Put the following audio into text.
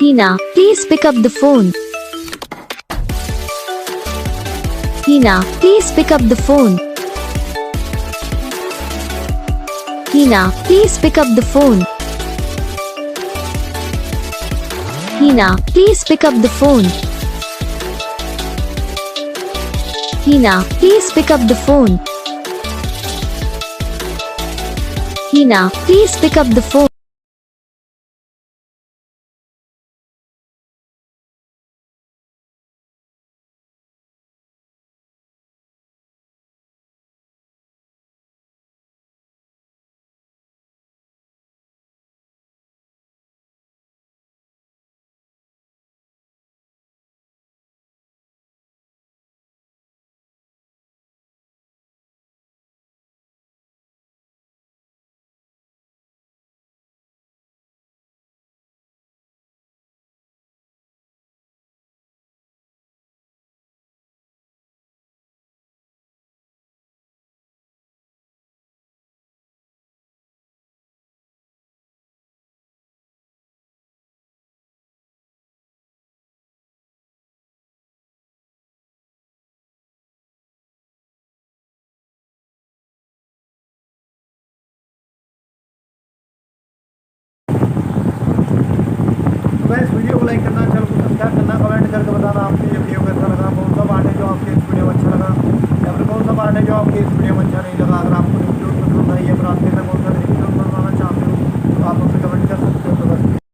Heena, please pick up the phone. Heena, please pick up the phone. Heena, please pick up the phone. Heena, please pick up the phone. Heena, please pick up the phone. Heena, please pick up the phone. इस video को like करना, channel को subscribe करना, comment करके बताना आपके